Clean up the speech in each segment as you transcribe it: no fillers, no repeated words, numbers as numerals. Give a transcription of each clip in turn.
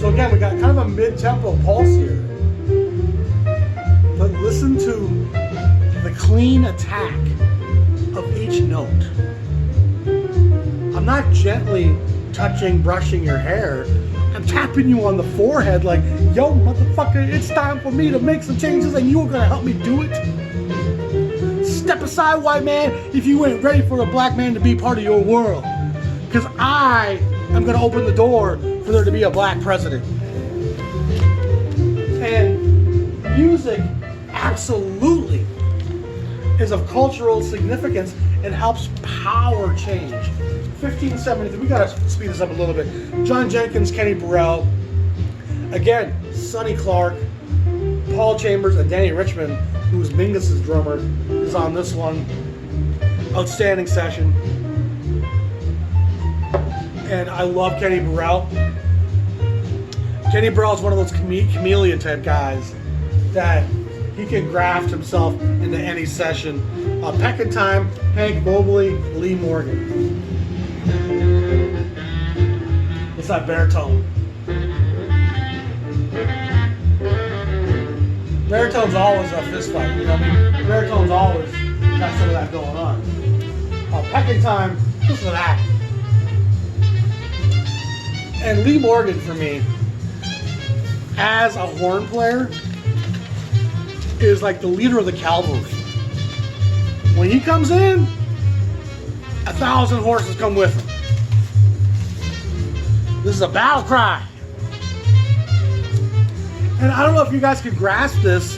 So again, we got kind of a mid-tempo pulse here. But listen to the clean attack of each note. I'm not gently touching, brushing your hair. I'm tapping you on the forehead like, yo, motherfucker, it's time for me to make some changes and you are gonna help me do it. Step aside, white man, if you ain't ready for a black man to be part of your world. Because I am gonna open the door for there to be a black president. And music absolutely is of cultural significance and helps power change. 1573, we gotta speed this up a little bit. John Jenkins, Kenny Burrell, again, Sonny Clark, Paul Chambers, and Danny Richmond, who's Mingus's drummer, is on this one. Outstanding session. And I love Kenny Burrell. Kenny Burrell is one of those chameleon type guys that he can graft himself into any session. Peck in Time, Hank Mobley, Lee Morgan. It's that baritone. Baritone's always a fist fight, you know what I mean? Baritone's always got some of that going on. Peck in Time, listen to that. And Lee Morgan, for me, as a horn player, is like the leader of the cavalry. When he comes in, 1,000 horses come with him. This is a battle cry. And I don't know if you guys can grasp this.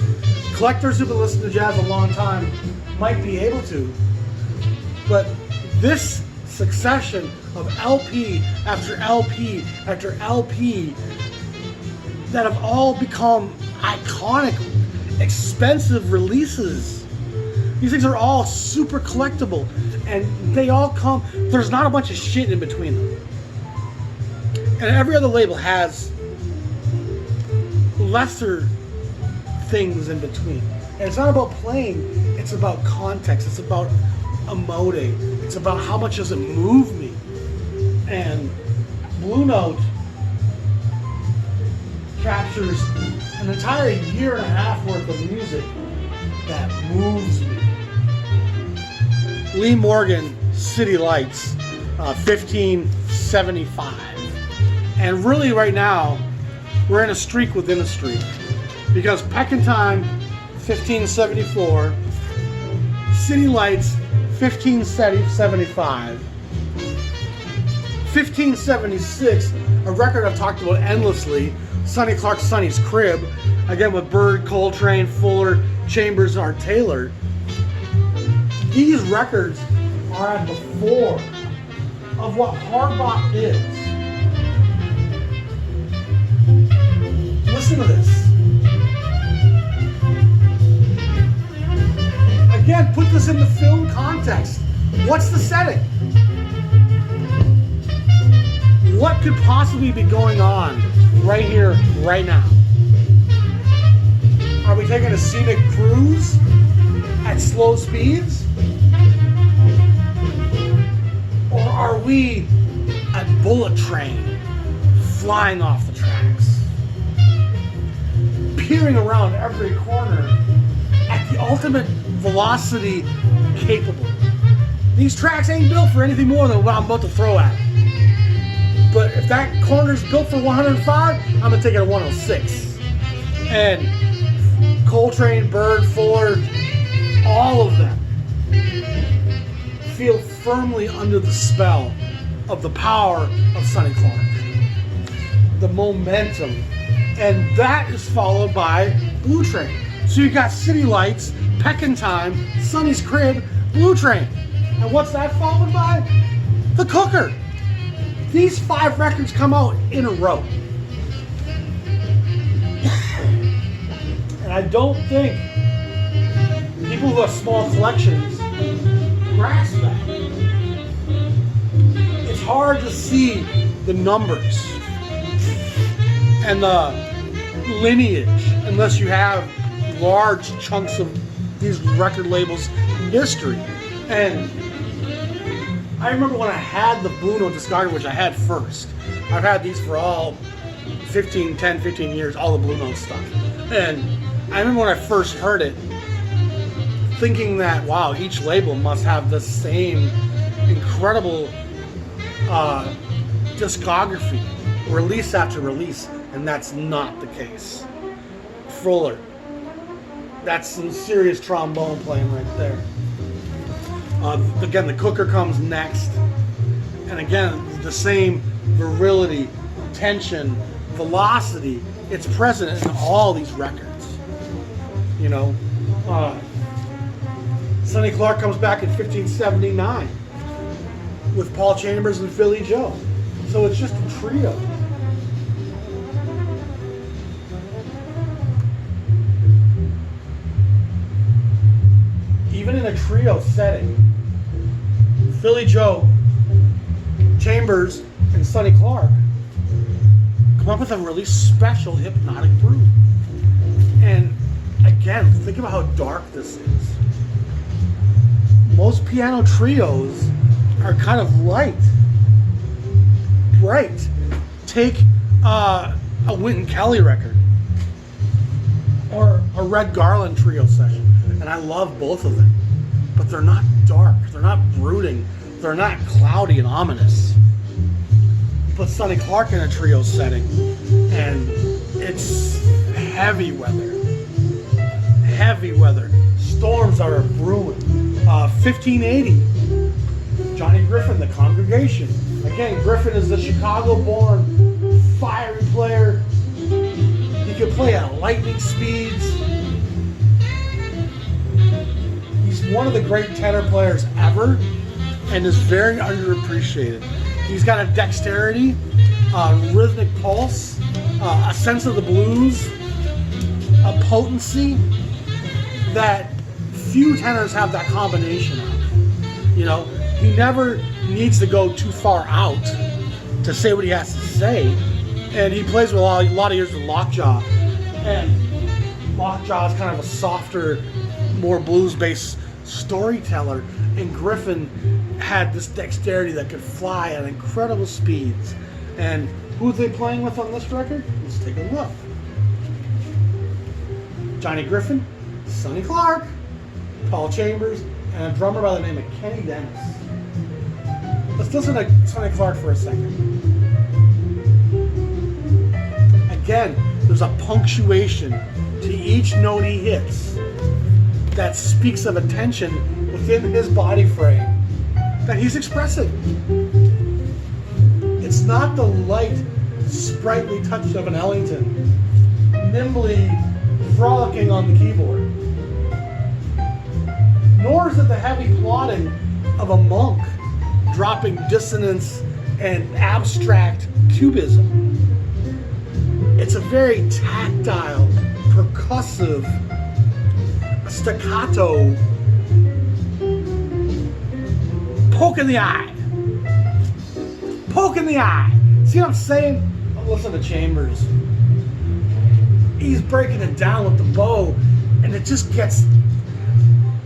Collectors who've been listening to jazz a long time might be able to. But this succession of LP after LP after LP that have all become iconic, expensive releases. These things are all super collectible, and they all come, there's not a bunch of shit in between them. And every other label has lesser things in between. And it's not about playing, it's about context, it's about emoting, it's about how much does it move me. And Blue Note captures an entire year and a half worth of music that moves me. Lee Morgan, City Lights, 1575. And really right now, we're in a streak within a streak. Because Peck in Time, 1574, City Lights, 1575, 1576, a record I've talked about endlessly, Sonny Clark's Sonny's Crib, again with Bird, Coltrane, Fuller, Chambers, and Art Taylor. These records are at the fore of what hard bop is. Listen to this. Again, put this in the film context. What's the setting? What could possibly be going on right here, right now? Are we taking a scenic cruise at slow speeds? Or are we a bullet train flying off the tracks? Peering around every corner at the ultimate velocity capable. These tracks ain't built for anything more than what I'm about to throw at it. But if that corner's built for 105, I'm gonna take it at 106. And Coltrane, Bird, Fuller, all of them feel firmly under the spell of the power of Sonny Clark. The momentum. And that is followed by Blue Train. So you got City Lights, Peck in Time, Sonny's Crib, Blue Train. And what's that followed by? The Cooker. These 5 records come out in a row. And I don't think people who have small collections grasp that. It's hard to see the numbers and the lineage unless you have large chunks of these record labels' history. And I remember when I had the Blue Note discography, which I had first. I've had these for all 15 years, all the Blue Note stuff. And I remember when I first heard it, thinking that, wow, each label must have the same incredible discography, release after release, and that's not the case. Fuller, that's some serious trombone playing right there. Again, the Cooker comes next, and again, the same virility, tension, velocity, it's present in all these records. You know, Sonny Clark comes back in 1579 with Paul Chambers and Philly Joe. So it's just a trio. Even in a trio setting, Philly Joe, Chambers, and Sonny Clark come up with a really special hypnotic groove. And again, think about how dark this is. Most piano trios are kind of light, bright. Take a Wynton Kelly record or a Red Garland trio session, and I love both of them, but they're not dark, they're not brooding, they're not cloudy and ominous. You put Sonny Clark in a trio setting, and it's heavy weather. Heavy weather. Storms are brewing. 1580, Johnny Griffin, The Congregation. Again, Griffin is the Chicago-born fiery player. He could play at lightning speeds. He's one of the great tenor players ever, and is very underappreciated. He's got a dexterity, rhythmic pulse, a sense of the blues, a potency that few tenors have that combination of. You know, he never needs to go too far out to say what he has to say, and he plays with a lot of years with Lockjaw, and Lockjaw is kind of a softer, more blues-based storyteller, and Griffin had this dexterity that could fly at incredible speeds. And who are they playing with on this record? Let's take a look. Johnny Griffin, Sonny Clark, Paul Chambers, and a drummer by the name of Kenny Dennis. Let's listen to Sonny Clark for a second. Again, there's a punctuation to each note he hits that speaks of a tension within his body frame that he's expressing. It's not the light, sprightly touch of an Ellington, nimbly frolicking on the keyboard. Nor is it the heavy plodding of a monk dropping dissonance and abstract cubism. It's a very tactile, percussive, staccato poke in the eye. Poke in the eye. See what I'm saying? Listen to Chambers. He's breaking it down with the bow, and it just gets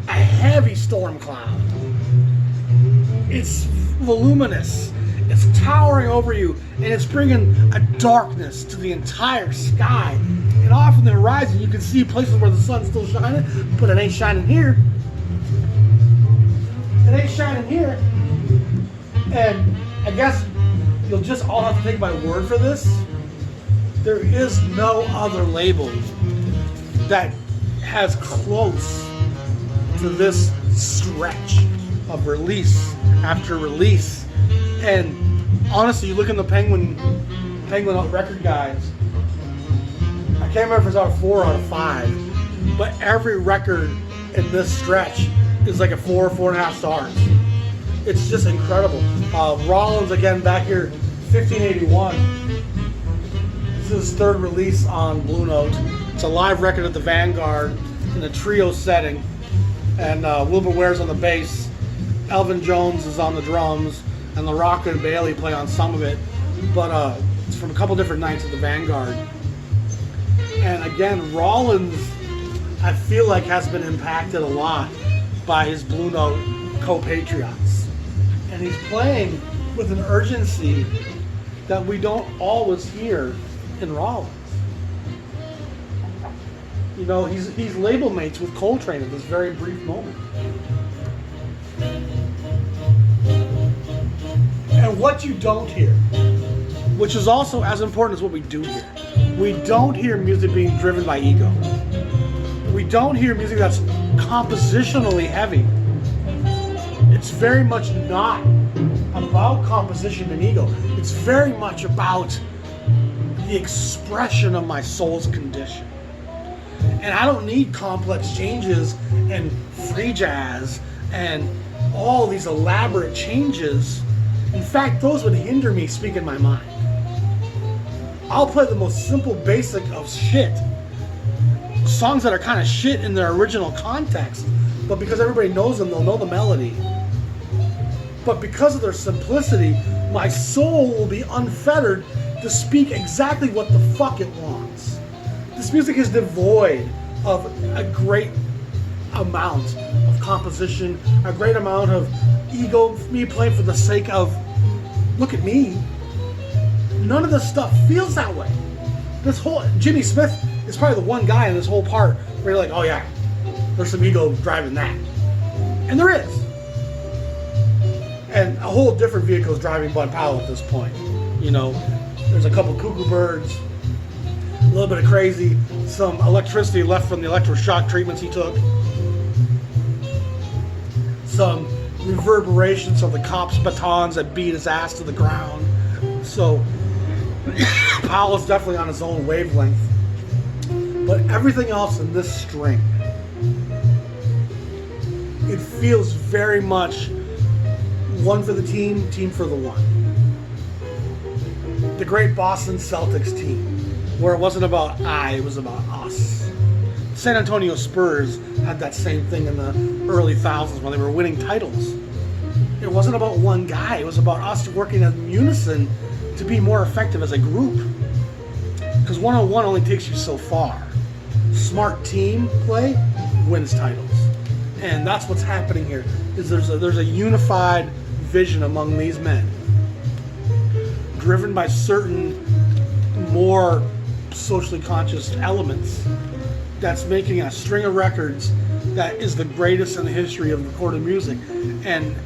a heavy storm cloud. It's voluminous. It's towering over you, and it's bringing a darkness to the entire sky. And off in the horizon, you can see places where the sun's still shining, but it ain't shining here. It ain't shining here. And I guess you'll just all have to take my word for this. There is no other label that has close to this stretch of release after release. And honestly, you look in the Penguin record guides, I can't remember if it's out of 4 out of 5, but every record in this stretch is like a 4, 4.5 stars. It's just incredible. Rollins, again, back here, 1581. This is his third release on Blue Note. It's a live record at the Vanguard in a trio setting. And Wilbur Ware's on the bass. Elvin Jones is on the drums. And LaRocca and Bailey play on some of it. But it's from a couple different nights at the Vanguard. And again, Rollins, I feel like, has been impacted a lot by his Blue Note compatriots. And he's playing with an urgency that we don't always hear in Rollins. You know, he's label mates with Coltrane at this very brief moment. And what you don't hear, which is also as important as what we do hear, we don't hear music being driven by ego. We don't hear music that's compositionally heavy. It's very much not about composition and ego. It's very much about the expression of my soul's condition. And I don't need complex changes and free jazz and all these elaborate changes. In fact, those would hinder me speaking my mind. I'll play the most simple basic of shit. Songs that are kind of shit in their original context, but because everybody knows them, they'll know the melody. But because of their simplicity, my soul will be unfettered to speak exactly what the fuck it wants. This music is devoid of a great amount of composition, a great amount of ego, me playing for the sake of, look at me. None of this stuff feels that way. This whole, Jimmy Smith is probably the one guy in this whole part where you're like, oh yeah, there's some ego driving that. And there is. And a whole different vehicle is driving Bud Powell at this point. You know, there's a couple cuckoo birds, a little bit of crazy, some electricity left from the electroshock treatments he took, some reverberations of the cops' batons that beat his ass to the ground. So Powell's definitely on his own wavelength. But everything else in this string, it feels very much one for the team, team for the one. The great Boston Celtics team, where it wasn't about it was about us. San Antonio Spurs had that same thing in the early thousands when they were winning titles. It wasn't about one guy, it was about us working in unison to be more effective as a group. Because one-on-one only takes you so far. Smart team play wins titles. And that's what's happening here, is there's a unified vision among these men, driven by certain more socially conscious elements, that's making a string of records that is the greatest in the history of recorded music. And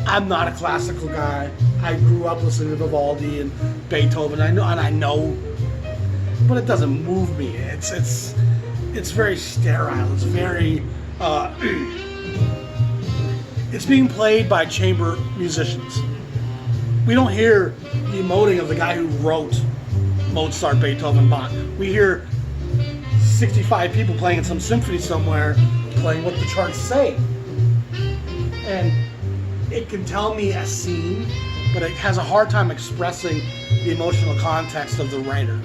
I'm not a classical guy. I grew up listening to Vivaldi and Beethoven. I know, but it doesn't move me. It's very sterile. It's very it's being played by chamber musicians. We don't hear the emoting of the guy who wrote Mozart, Beethoven, Bach. We hear 65 people playing in some symphony somewhere, playing what the charts say. And it can tell me a scene, but it has a hard time expressing the emotional context of the writer.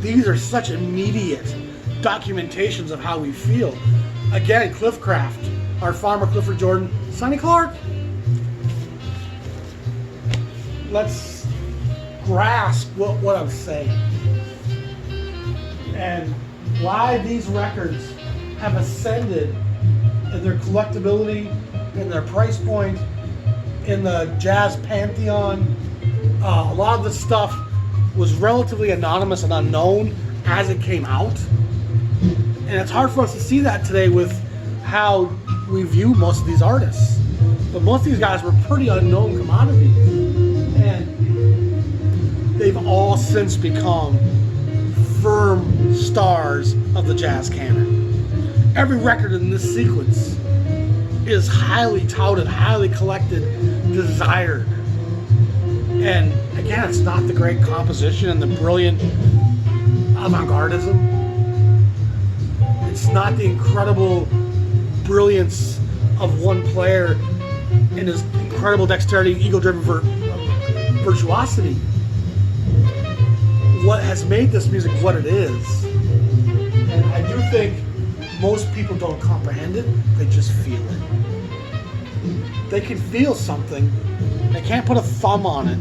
These are such immediate documentations of how we feel. Again, Cliffcraft, our farmer Clifford Jordan, Sonny Clark. Let's grasp what I'm saying. And why these records have ascended in their collectability, in their price point, in the jazz pantheon. A lot of this stuff was relatively anonymous and unknown as it came out. And it's hard for us to see that today with how we view most of these artists. But most of these guys were pretty unknown commodities. And they've all since become firm stars of the jazz canon. Every record in this sequence is highly touted, highly collected, desired. And again, it's not the great composition and the brilliant avant-gardism. It's not the incredible brilliance of one player and his incredible dexterity, ego-driven virtuosity. What has made this music what it is, and I do think most people don't comprehend it, they just feel it. They can feel something, they can't put a thumb on it,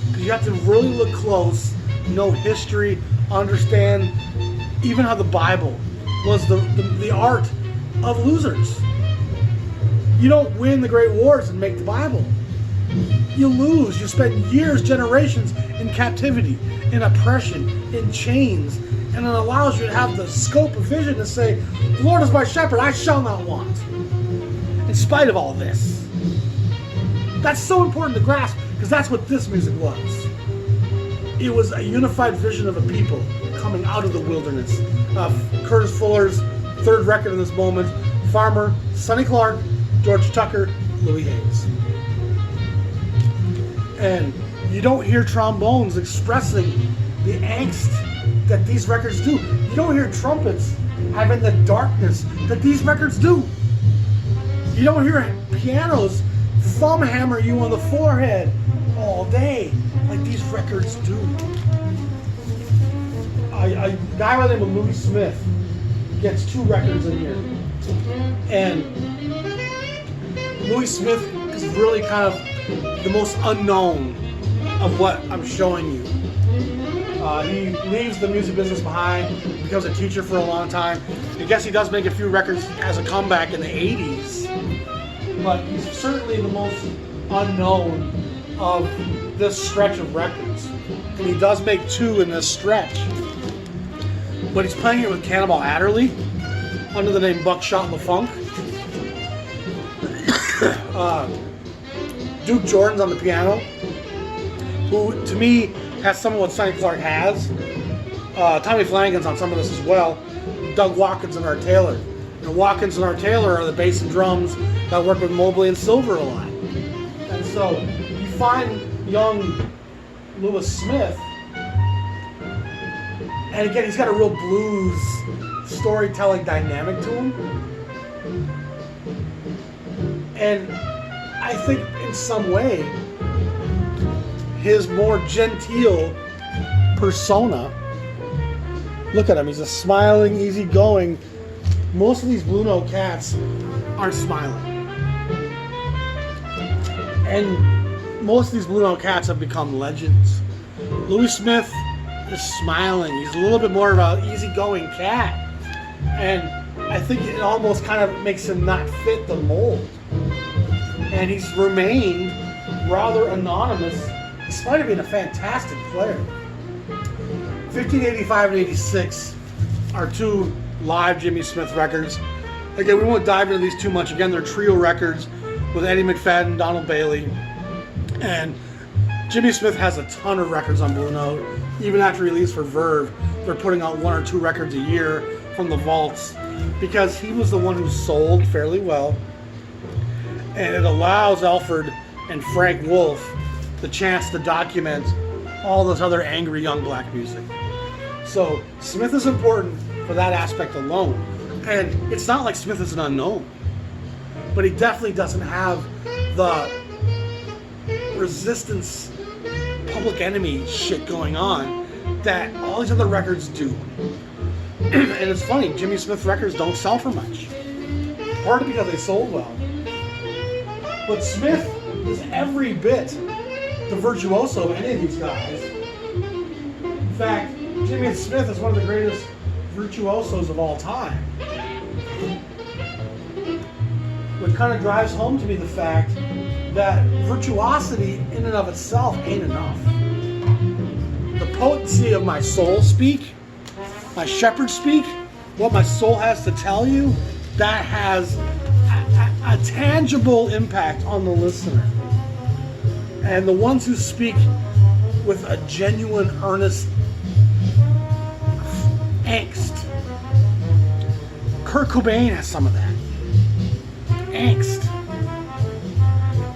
because you have to really look close, know history, understand even how the Bible was the art of losers. You don't win the great wars and make the Bible. you lose. You spend years, generations in captivity, in oppression, in chains, and it allows you to have the scope of vision to say, the Lord is my shepherd, I shall not want. In spite of all this. That's so important to grasp, because that's what this music was. It was a unified vision of a people coming out of the wilderness. Curtis Fuller's third record in this moment, Farmer, Sonny Clark, George Tucker, Louis Hayes. And you don't hear trombones expressing the angst that these records do. You don't hear trumpets having the darkness that these records do. You don't hear pianos thumb hammer you on the forehead all day like these records do. A guy by the name of Louis Smith gets 2 records in here. And Louis Smith is really kind of the most unknown of what I'm showing you. He leaves the music business behind, becomes a teacher for a long time. I guess he does make a few records as a comeback in the 80s. But he's certainly the most unknown of this stretch of records. And he does make 2 in this stretch. But he's playing it with Cannonball Adderley under the name Buckshot LaFunk. Duke Jordan's on the piano, who to me has some of what Sonny Clark has. Tommy Flanagan's on some of this as well. Doug Watkins and Art Taylor. And Watkins and Art Taylor are the bass and drums that work with Mobley and Silver a lot. And so you find young Louis Smith, and again, he's got a real blues storytelling dynamic to him. And I think in some way, his more genteel persona, look at him, he's a smiling, easygoing. Most of these Blue Note cats aren't smiling. And most of these Blue Note cats have become legends. Louis Smith is smiling. He's a little bit more of an easygoing cat. And I think it almost kind of makes him not fit the mold. And he's remained rather anonymous, despite of being a fantastic player. 1585 and 86 are 2 live Jimmy Smith records. Again, we won't dive into these too much. Again, they're trio records with Eddie McFadden, Donald Bailey. And Jimmy Smith has a ton of records on Blue Note. Even after release for Verve, they're putting out 1 or 2 records a year from the vaults because he was the one who sold fairly well. And it allows Alfred and Frank Wolf the chance to document all this other angry young black music. So Smith is important for that aspect alone. And it's not like Smith is an unknown, but he definitely doesn't have the resistance, Public Enemy shit going on that all these other records do. And it's funny, Jimmy Smith records don't sell for much. Partly because they sold well. But Smith is every bit the virtuoso of any of these guys. In fact, Jimmy Smith is one of the greatest virtuosos of all time. What kind of drives home to me the fact that virtuosity in and of itself ain't enough. The potency of my soul speak, my shepherd speak, what my soul has to tell you, that has a tangible impact on the listener. And the ones who speak with a genuine, earnest angst. Kurt Cobain has some of that. Angst.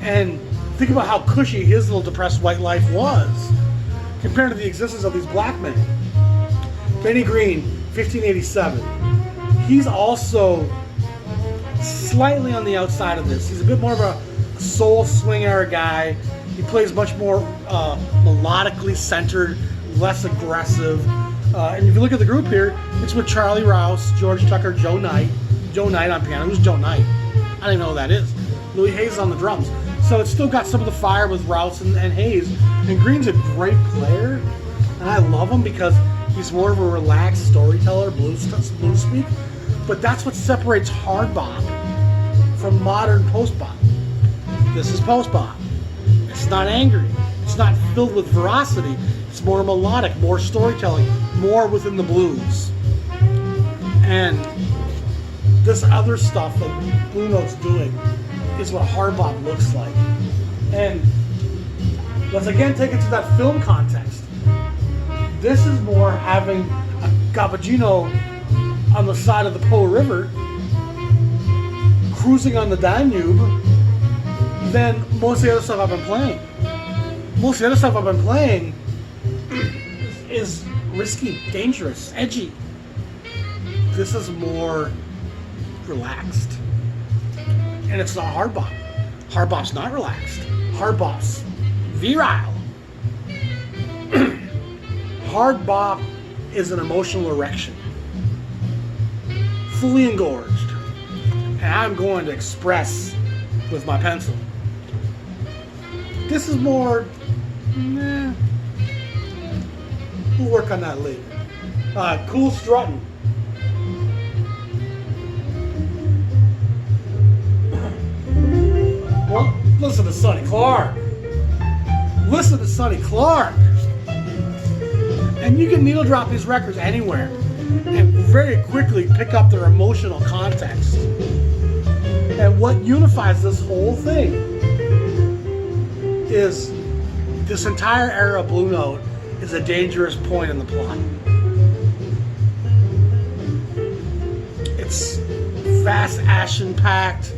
And think about how cushy his little depressed white life was compared to the existence of these black men. Benny Green, 1587. He's also slightly on the outside of this. He's a bit more of a soul swing era guy. He plays much more melodically centered, less aggressive. And if you look at the group here, it's with Charlie Rouse, George Tucker, Joe Knight. Joe Knight on piano. Who's Joe Knight? I don't even know who that is. Louis Hayes is on the drums. So it's still got some of the fire with Rouse and Hayes. And Green's a great player. And I love him because he's more of a relaxed storyteller, blues speak. But that's what separates hard bop from modern post bop. This is post bop. It's not angry. It's not filled with veracity. It's more melodic, more storytelling, more within the blues. And this other stuff that Blue Note's doing is what hard bop looks like. And let's again take it to that film context. This is more having a Gabagino on the side of the Po River, cruising on the Danube, than most of the other stuff I've been playing. Most of the other stuff I've been playing is risky, dangerous, edgy. This is more relaxed. And it's not hard bop. Hard bop's not relaxed. Hard bop's virile. Hard bop is an emotional erection. Fully engorged. And I'm going to express with my pencil. This is more, we'll work on that later. Cool strutting. Well, listen to Sonny Clark. Listen to Sonny Clark. And you can needle drop these records anywhere and very quickly pick up their emotional context. And what unifies this whole thing is this entire era of Blue Note is a dangerous point in the plot. It's fast, action-packed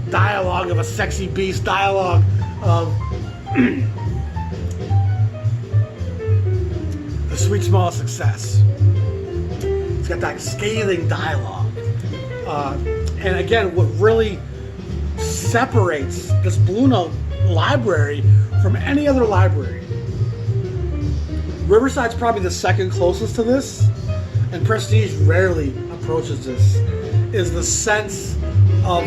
dialogue of a sexy beast, dialogue of the sweet smell of success. It's got that scathing dialogue. And again, what really separates this Blue Note library from any other library. Riverside's probably the second closest to this, and Prestige rarely approaches this, is the sense of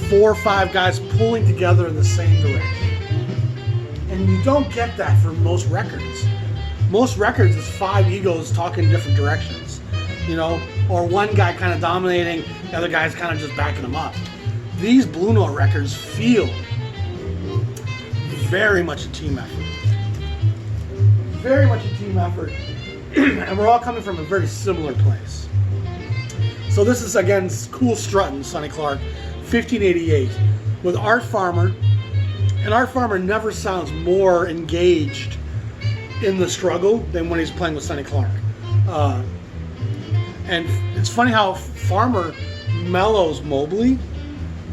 4 or 5 guys pulling together in the same direction. And you don't get that for most records. Most records is 5 egos talking in different directions, you know, or one guy kind of dominating, the other guy's kind of just backing them up. These Blue Note records feel very much a team effort. Very much a team effort. And we're all coming from a very similar place. So this is, again, Cool Struttin', Sonny Clark, 1588, with Art Farmer. And Art Farmer never sounds more engaged in the struggle than when he's playing with Sonny Clark. And it's funny how Farmer mellows Mobley,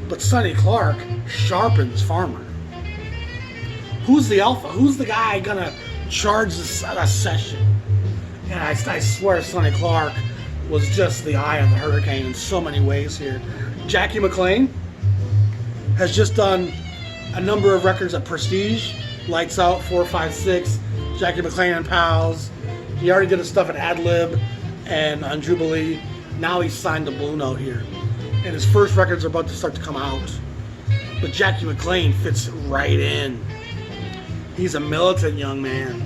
but Sonny Clark sharpens Farmer. Who's the alpha? Who's the guy gonna charge a session? And I swear Sonny Clark was just the eye of the hurricane in so many ways here. Jackie McLean has just done a number of records at Prestige, Lights Out, 4, 5, 6, Jackie McLean and Pals. He already did his stuff at Ad Lib and on Jubilee. Now he's signed to Blue Note here. And his first records are about to start to come out. But Jackie McLean fits right in. He's a militant young man.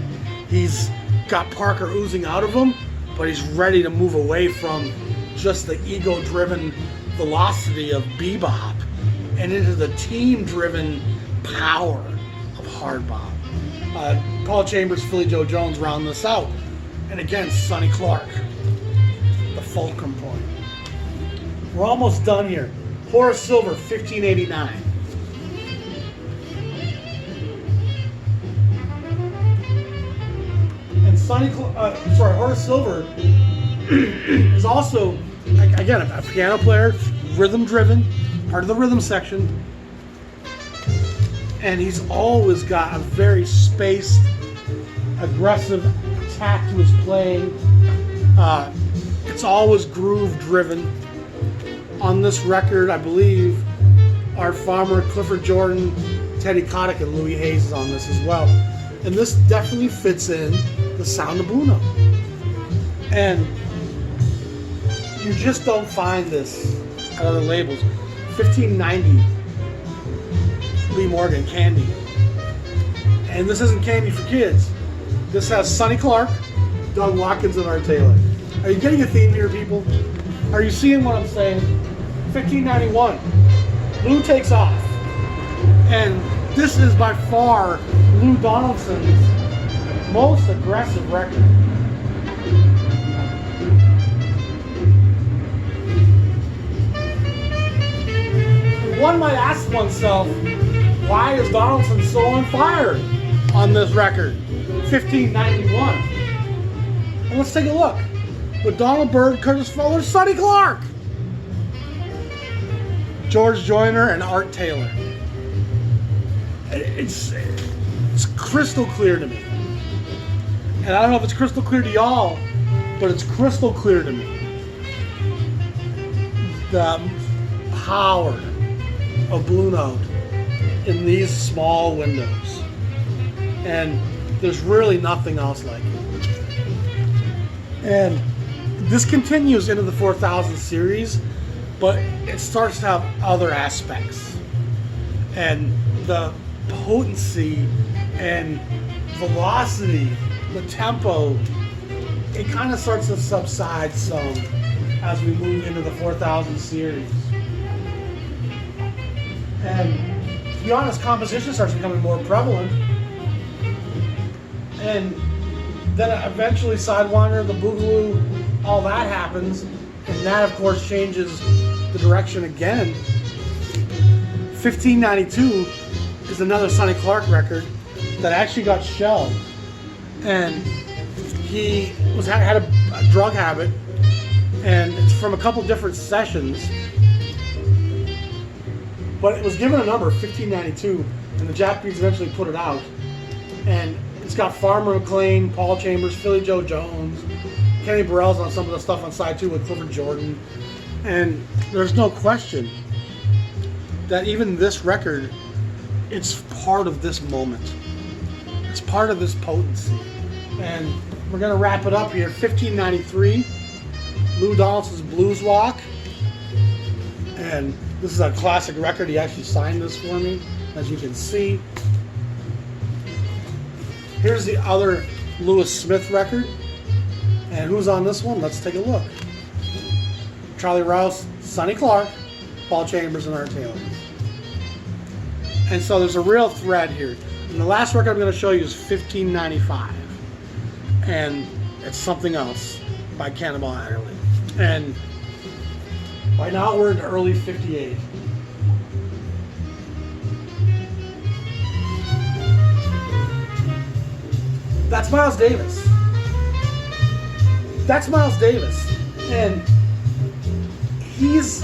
He's got Parker oozing out of him, but he's ready to move away from just the ego-driven velocity of bebop and into the team-driven power of hard bop. Paul Chambers, Philly Joe Jones round this out. And again, Sonny Clark, the fulcrum point. We're almost done here. Horace Silver, 1589. Horace Silver is also, again, a piano player, rhythm-driven, part of the rhythm section, and he's always got a very spaced, aggressive attack to his playing. It's always groove-driven. On this record, I believe, Art Farmer, Clifford Jordan, Teddy Kotick, and Louis Hayes is on this as well. And this definitely fits in the sound of Blue Note. And you just don't find this at other labels. 1590, Lee Morgan, Candy. And this isn't Candy for kids. This has Sonny Clark, Doug Watkins, and Art Taylor. Are you getting a theme here, people? Are you seeing what I'm saying? 1591, Blue takes off. And This is by far Lou Donaldson's most aggressive record. One might ask oneself, why is Donaldson so on fire on this record, 1591? And let's take a look. With Donald Byrd, Curtis Fuller, Sonny Clark, George Joyner, and Art Taylor. It's crystal clear to me. And I don't know if it's crystal clear to y'all, but it's crystal clear to me. The power of Blue Note in these small windows. And there's really nothing else like it. And this continues into the 4000 series, but it starts to have other aspects. And the potency and velocity, the tempo, it kind of starts to subside some as we move into the 4000 series. And to be honest, composition starts becoming more prevalent. And then eventually Sidewinder, the Boogaloo, all that happens. And that, of course, changes the direction again. 1592 is another Sonny Clark record that actually got shelved. And he had a drug habit, and it's from a couple different sessions. But it was given a number, 1592, and the Japanese eventually put it out. And it's got Farmer McLean, Paul Chambers, Philly Joe Jones, Kenny Burrell's on some of the stuff on side 2 with Clifford Jordan. And there's no question that even this record, it's part of this moment. It's part of this potency. And we're going to wrap it up here. 1593, Lou Donaldson's Blues Walk. And this is a classic record. He actually signed this for me, as you can see. Here's the other Lewis Smith record. And who's on this one? Let's take a look. Charlie Rouse, Sonny Clark, Paul Chambers, and Art Taylor. And so there's a real thread here. And the last record I'm going to show you is 1595. And it's Something Else by Cannonball Adderley. And by now we're in early 58. That's Miles Davis. That's Miles Davis. And he's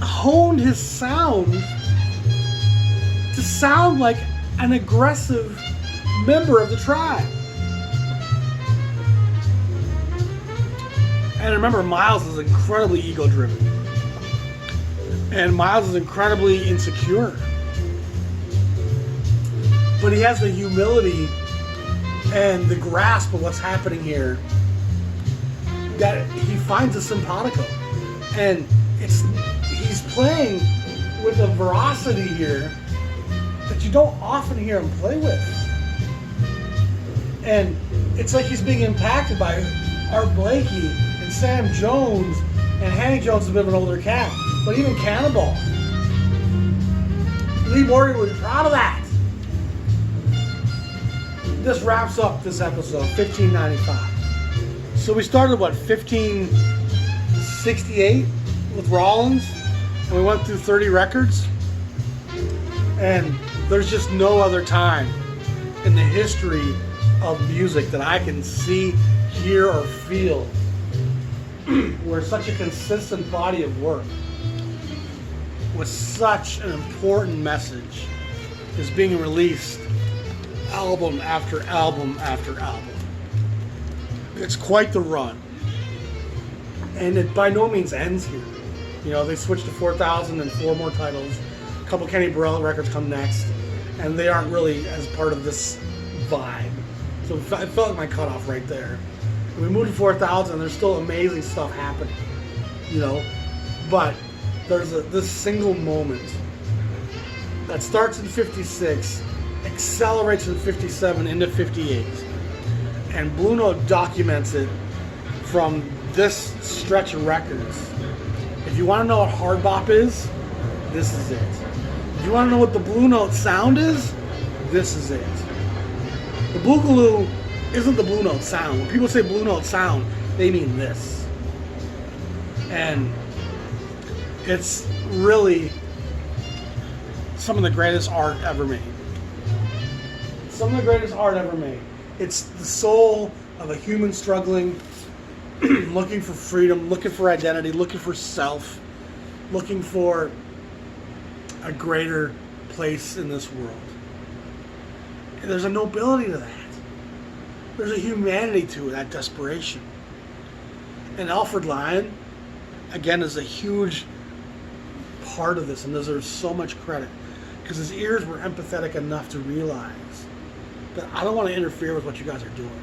honed his sound to sound like an aggressive member of the Tribe. And remember, Miles is incredibly ego-driven. And Miles is incredibly insecure. But he has the humility and the grasp of what's happening here that he finds a simpatico. And he's playing with a veracity here that you don't often hear him play with. And it's like he's being impacted by Art Blakey and Sam Jones, and Hanny Jones is a bit of an older cat, but even Cannonball. Lee Morgan would be proud of that. This wraps up this episode, 1595. So we started, 1568 with Rollins, and we went through 30 records. And there's just no other time in the history of music that I can see, hear, or feel where such a consistent body of work with such an important message is being released album after album after album. It's quite the run. And it by no means ends here. You know, they switched to 4000 and 4 more titles. A couple Kenny Burrell records come next, and they aren't really as part of this vibe. So it felt like my cutoff right there. And we moved to 4000, and there's still amazing stuff happening, you know. But there's this single moment that starts in 56, accelerates in 57 into 58, and Blue Note documents it from this stretch of records. If you want to know what hard bop is, this is it. If you want to know what the Blue Note sound is? This is it. The Boogaloo isn't the Blue Note sound. When people say Blue Note sound, they mean this. And it's really some of the greatest art ever made. Some of the greatest art ever made. It's the soul of a human struggling, looking for freedom, looking for identity, looking for self, looking for a greater place in this world. And there's a nobility to that. There's a humanity to it, that desperation. And Alfred Lion, again, is a huge part of this and deserves so much credit because his ears were empathetic enough to realize that I don't want to interfere with what you guys are doing.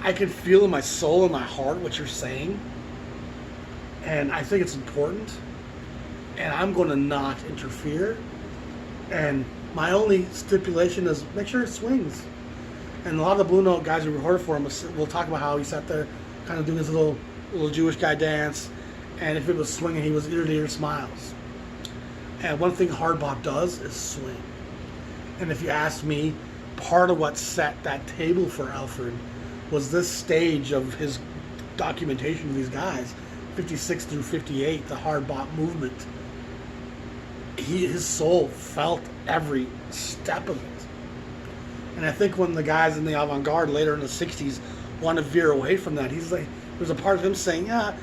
I can feel in my soul and my heart what you're saying, and I think it's important, and I'm going to not interfere. And my only stipulation is make sure it swings. And a lot of the Blue Note guys who recorded for him will talk about how he sat there kind of doing his little Jewish guy dance, and if it was swinging, he was ear-to-ear smiles. And one thing hard bop does is swing. And if you ask me, part of what set that table for Alfred was this stage of his documentation of these guys, 56 through 58, the hard bop movement. His soul felt every step of it. And I think when the guys in the avant-garde later in the 60s want to veer away from that, he's like, there's a part of him saying, yeah,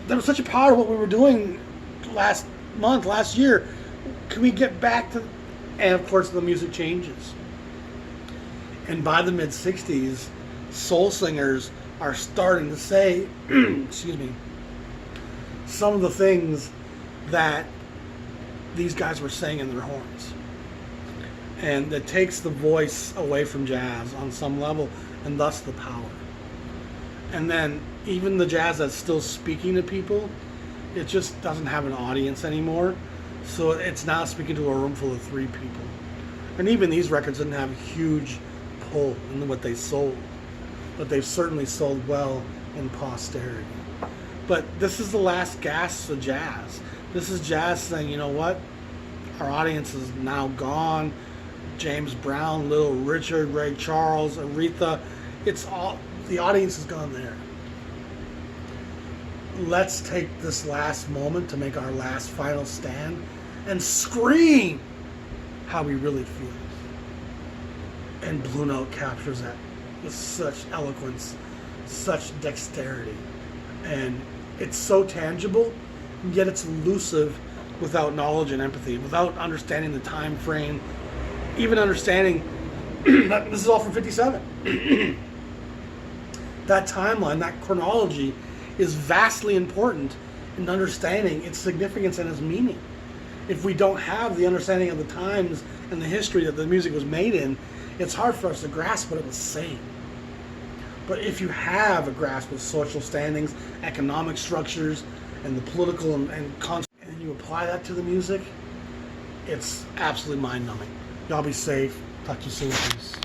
there was such a power of what we were doing last year. Can we get back to... And of course the music changes. And by the mid-60s, soul singers are starting to say, excuse me, some of the things that these guys were saying in their horns. And it takes the voice away from jazz on some level, and thus the power. And then even the jazz that's still speaking to people, it just doesn't have an audience anymore. So it's now speaking to a room full of 3 people. And even these records didn't have a huge pull in what they sold. But they've certainly sold well in posterity. But this is the last gasp of jazz. This is jazz saying, you know what? Our audience is now gone. James Brown, Little Richard, Ray Charles, Aretha. It's all, the audience has gone there. Let's take this last moment to make our last final stand and scream how we really feel. And Blue Note captures that with such eloquence, such dexterity. And it's so tangible, yet it's elusive without knowledge and empathy, without understanding the time frame, even understanding that this is all from 57. That timeline, that chronology is vastly important in understanding its significance and its meaning. If we don't have the understanding of the times and the history that the music was made in, it's hard for us to grasp what it was saying. But if you have a grasp of social standings, economic structures, and the political and you apply that to the music, it's absolutely mind-numbing. Y'all be safe. Talk to you soon. Peace.